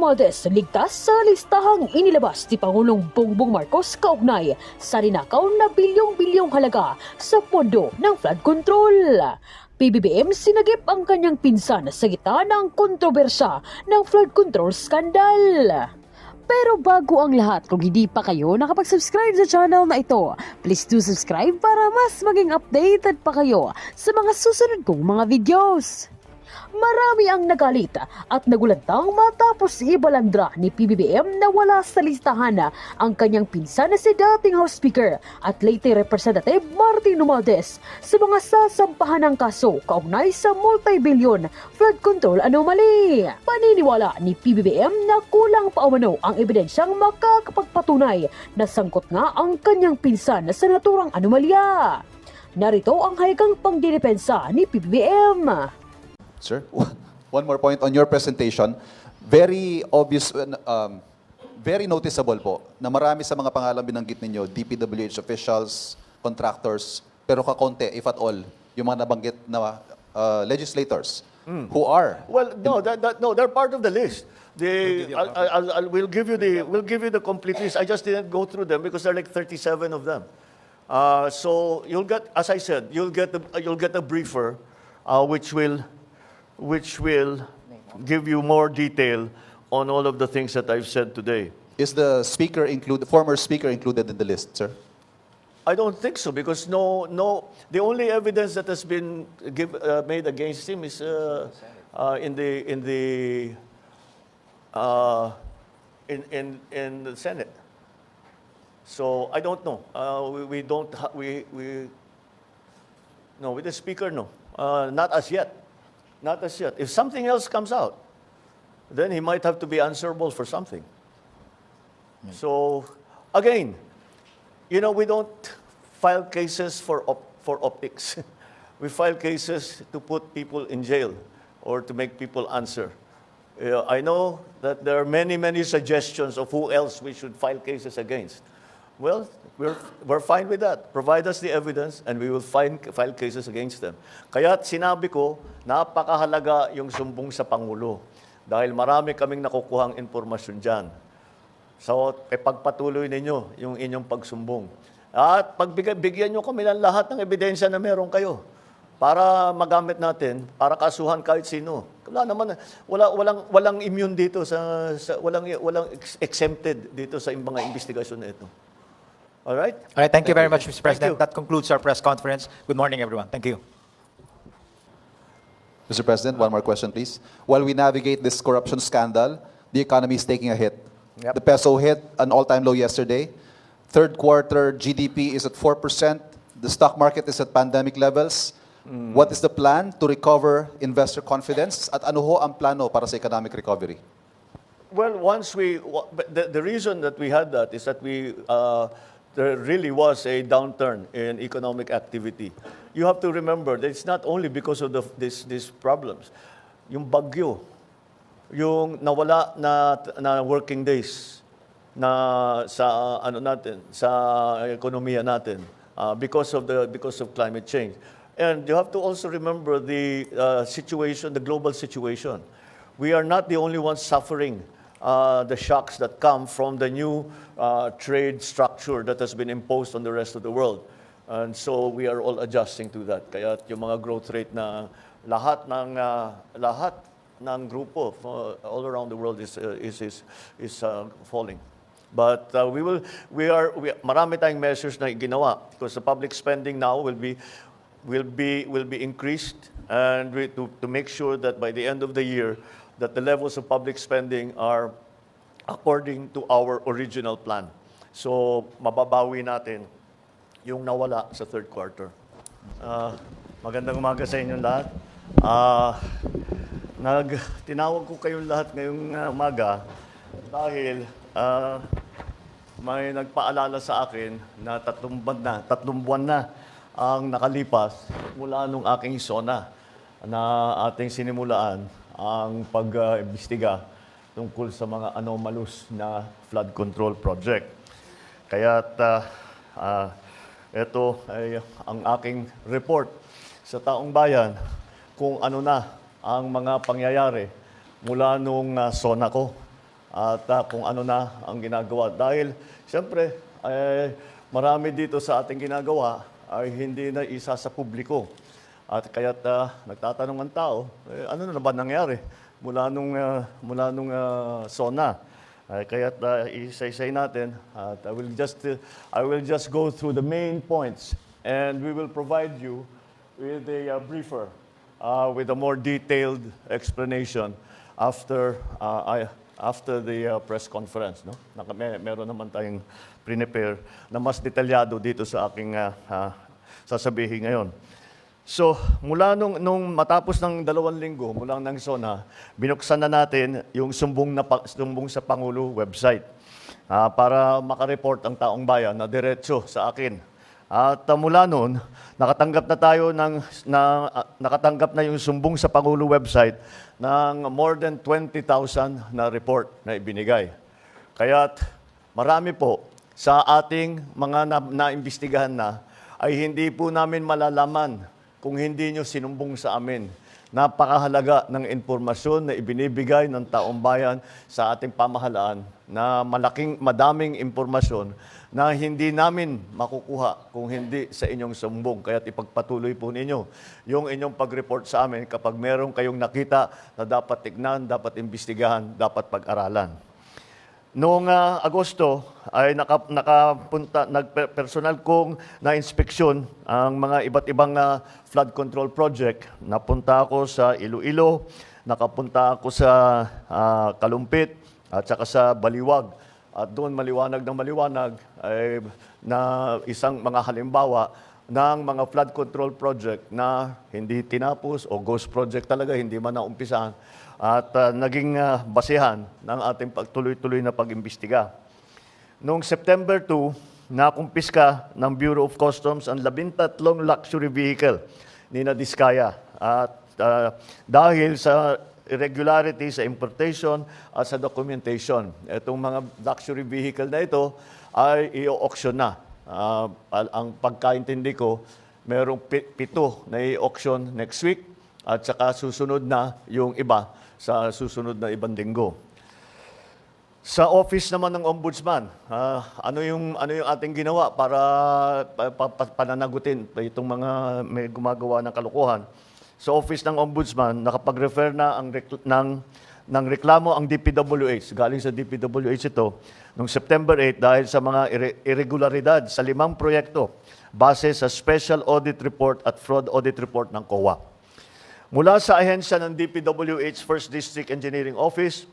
Romualdez ligtas sa listahang inilabas ni Pangulong Bongbong Marcos kaugnay sa ninakaw na bilyong-bilyong halaga sa pondo ng flood control. PBBM sinagip ang kanyang pinsan sa gitna ng kontrobersya ng flood control scandal. Pero bago ang lahat, kung hindi pa kayo nakapag-subscribe sa channel na ito, please do subscribe para mas maging updated pa kayo sa mga susunod kong mga videos. Marami ang nagalit at nagulantang matapos ibalandra ni PBBM na wala sa listahan ang kanyang pinsan na si dating House Speaker at late Representative Martin Romualdez sa mga sasampahan ng kaso kaugnay sa multi-billion flood control anomaly. Paniniwala ni PBBM na kulang pa umano ang ebidensyang makakapagpatunay na sangkot nga ang kanyang pinsan sa naturang anomalya. Narito ang hayagang pangdidepensa ni PBBM. Sir, one more point on your presentation. Very obvious, very noticeable po na marami sa mga pangalan binanggit ninyo, DPWH officials, contractors, pero kakonte, if at all, yung mga nabanggit na legislators who are. Well, no, they're part of the list. We'll give you the complete list. I just didn't go through them because there are like 37 of them. So you'll get, as I said, you'll get a briefer, which will give you more detail on all of the things that I've said today. Is the speaker included, former speaker included in the list, sir? I don't think so because the only evidence that has been made against him is in the Senate. So I don't know. No, with the speaker, no, not as yet. Not as yet. If something else comes out, then he might have to be answerable for something. So, again, we don't file cases for optics. We file cases to put people in jail or to make people answer. I know that there are many, many suggestions of who else we should file cases against. Well, we're fine with that. Provide us the evidence and we will file cases against them. Kaya sinabi ko, napakahalaga yung sumbong sa Pangulo dahil marami kaming nakukuhang impormasyon dyan. So, pagpatuloy ninyo yung inyong pagsumbong. At bigyan nyo kami ng lahat ng ebidensya na meron kayo para magamit natin, para kasuhan kahit sino. Walang immune dito, walang exempted dito sa mga investigasyon na ito. All right? All right, thank you very much, Mr. President. That concludes our press conference. Good morning, everyone. Thank you. Mr. President, one more question, please. While we navigate this corruption scandal, the economy is taking a hit. Yep. The peso hit an all-time low yesterday. Third quarter GDP is at 4%. The stock market is at pandemic levels. What is the plan to recover investor confidence? At ano ho ang plano para sa economic recovery? Well, the reason that we had that is that there really was a downturn in economic activity. You have to remember that it's not only because of these problems. Yung bagyo, yung nawala na working days sa ekonomiya natin because of climate change. And you have to also remember the situation, the global situation. We are not the only ones suffering the shocks that come from the new trade structure that has been imposed on the rest of the world. And so we are all adjusting to that. Kaya yung mga growth rate na lahat ng grupo all around the world is falling. But marami tayong measures na ginawa because the public spending now will be increased and to make sure that by the end of the year that the levels of public spending are according to our original plan. So, mababawi natin yung nawala sa third quarter. Magandang umaga sa inyong lahat. Tinawag ko kayong lahat ngayong umaga dahil may nagpaalala sa akin na tatlong buwan na ang nakalipas mula nung aking SONA na ating sinimulaan ang pag-imbestiga tungkol sa mga anomalous na flood control project. Kaya't ito ay ang aking report sa taong bayan kung ano na ang mga pangyayari mula nung SONA ko at kung ano na ang ginagawa. Dahil, siyempre, marami dito sa ating ginagawa ay hindi na isa sa publiko. At kaya't nagtatanong ang tao, ano na ba nangyari mula nung SONA? Kaya't isa-isay natin at I will just go through the main points and we will provide you with a briefer with a more detailed explanation after the press conference. No? Meron naman tayong prepare na mas detalyado dito sa aking sasabihin ngayon. So, mula nung matapos ng 2 linggo, mula ng SONA, binuksan na natin yung sumbong sa Pangulo website para makareport ang taong bayan na diretso sa akin. At mula noon, nakatanggap na yung sumbong sa Pangulo website ng more than 20,000 na report na ibinigay. Kaya't marami po sa ating mga naimbestigahan na ay hindi po namin malalaman kung hindi nyo sinumbong sa amin. Napakahalaga ng impormasyon na ibinibigay ng taong bayan sa ating pamahalaan na madaming impormasyon na hindi namin makukuha kung hindi sa inyong sumbong. Kaya't ipagpatuloy po ninyo yung inyong pag-report sa amin kapag meron kayong nakita na dapat tignan, dapat imbestigahan, dapat pag-aralan. Noong Agosto ay nagpersonal kong na-inspeksyon ang mga iba't ibang flood control project. Napunta ako sa Iloilo, nakapunta ako sa Kalumpit at saka sa Baliwag. At doon maliwanag ay na isang mga halimbawa ng mga flood control project na hindi tinapos o ghost project talaga, hindi man naumpisahan at naging basehan ng ating pagtuloy-tuloy na pag-imbestiga. Noong September 2, nakumpiska ng Bureau of Customs ang 13 luxury vehicle ni Diskaya. At dahil sa irregularity sa importation at sa documentation, itong mga luxury vehicle na ito ay i-auction na. Ang pagkaintindi ko, merong 7 na i-auction next week at saka susunod na yung iba sa susunod na ibang linggo. Sa office naman ng Ombudsman, ano yung ating ginawa para pananagutin itong mga may gumagawa ng kalokohan? Sa office ng Ombudsman, nakapag-refer na ng reklamo ang DPWH. Galing sa DPWH ito noong September 8 dahil sa mga irregularidad sa 5 proyekto base sa Special Audit Report at Fraud Audit Report ng COA. Mula sa ahensya ng DPWH First District Engineering Office,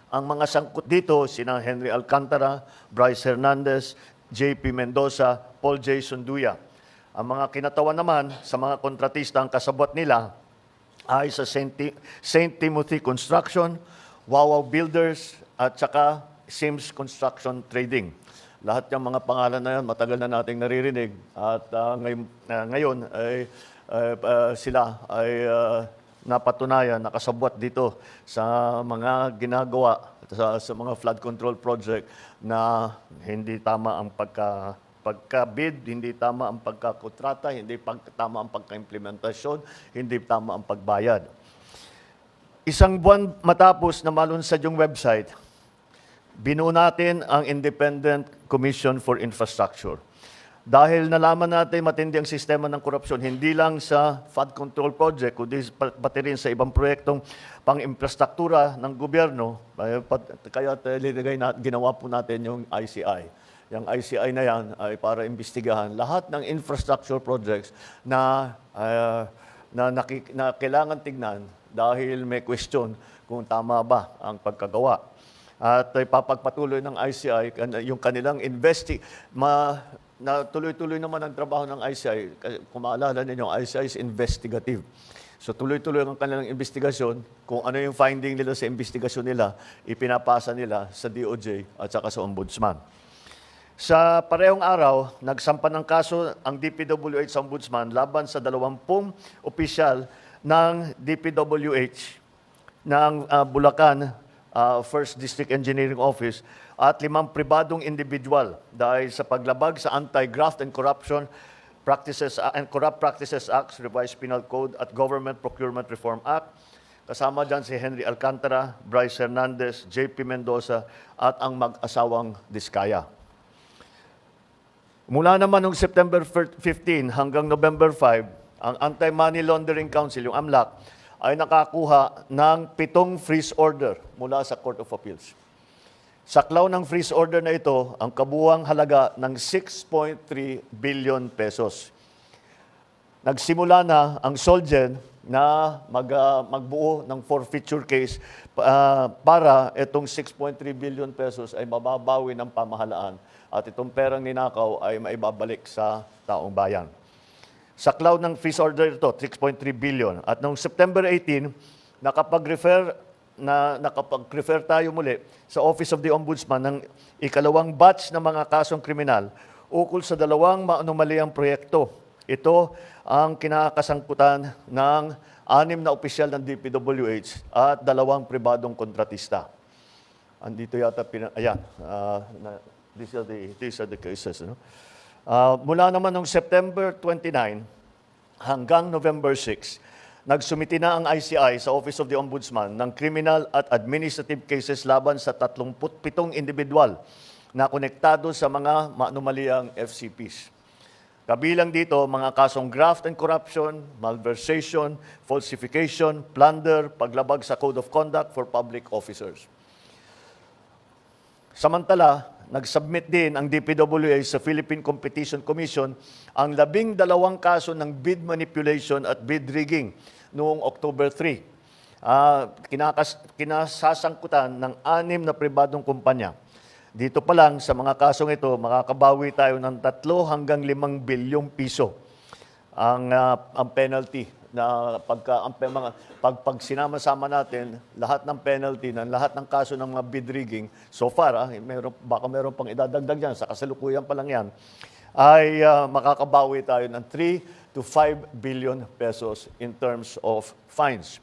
ang mga sangkot dito, sina Henry Alcantara, Bryce Hernandez, JP Mendoza, Paul J. Sunduya. Ang mga kinatawan naman sa mga kontratista ang kasabot nila ay sa St. Timothy Construction, Wawaw Builders, at saka Sims Construction Trading. Lahat ng mga pangalan na yan, matagal na nating naririnig. At ngayon ay sila ay napatunayan, nakasabwat dito sa mga ginagawa, sa mga flood control project na hindi tama ang pagka-bid, hindi tama ang pagkakontrata, hindi tama ang pagka-implementasyon, hindi tama ang pagbayad. Isang buwan matapos na malunsad yung website, binuo natin ang Independent Commission for Infrastructure. Dahil nalaman natin matindi ang sistema ng korupsyon, hindi lang sa flood control project, kundi pati rin sa ibang proyektong pang-infrastruktura ng gobyerno, kaya ginawa po natin yung ICI. Yung ICI na yan ay para imbestigahan lahat ng infrastructure projects na kailangan tignan dahil may question kung tama ba ang pagkagawa. At ipapagpatuloy ng ICI yung kanilang na tuloy-tuloy naman ang trabaho ng ICI. Kung maalala ninyo, ICI is investigative. So tuloy-tuloy ang kanilang investigasyon. Kung ano yung finding nila sa investigasyon nila, ipinapasa nila sa DOJ at saka sa Ombudsman. Sa parehong araw, nagsampa ng kaso ang DPWH sa Ombudsman laban sa 20 opisyal ng DPWH ng Bulacan First District Engineering Office at 5 pribadong individual dahil sa paglabag sa Anti-Graft and Corruption Practices and Corrupt Practices Act, Revised Penal Code at Government Procurement Reform Act, Kasama dyan si Henry Alcantara, Bryce Hernandez, JP Mendoza, at ang mag-asawang Diskaya. Mula naman noong September 15 hanggang November 5, ang Anti-Money Laundering Council, yung AMLAC, ay nakakuha ng 7 freeze order mula sa Court of Appeals. Saklaw ng freeze order na ito ang kabuuang halaga ng 6.3 billion pesos. Nagsimula na ang Solgen na magbuo ng forfeiture case para itong 6.3 billion pesos ay mababawi ng pamahalaan at itong perang ninakaw ay maibabalik sa taong bayan. Saklaw ng freeze order ito, 6.3 billion. At noong September 18, nakapag-refer tayo muli sa Office of the Ombudsman ng ikalawang batch ng mga kasong kriminal ukol sa 2 maanomaliang proyekto. Ito ang kinakasangkutan ng 6 na opisyal ng DPWH at 2 pribadong kontratista. Andito yata, these are the cases. No? Mula naman noong September 29 hanggang November 6, nagsumiti na ang ICI sa Office of the Ombudsman ng criminal at administrative cases laban sa 37 individual na konektado sa mga maanomaliang FCPs. Kabilang dito, mga kasong graft and corruption, malversation, falsification, plunder, paglabag sa Code of Conduct for Public Officers. Samantala, nag-submit din ang DPWH sa Philippine Competition Commission ang 12 kaso ng bid manipulation at bid rigging noong October 3. Kinasasangkutan ng 6 na pribadong kumpanya. Dito pa lang sa mga kasong ito, makakabawi tayo ng 3 hanggang 5 bilyong piso ang penalty na pag sinama-sama natin lahat ng penalty ng lahat ng kaso ng mga bid rigging so far, baka meron pang idadagdag yan, sa kasalukuyan pa lang yan, ay makakabawi tayo ng 3 to 5 billion pesos in terms of fines.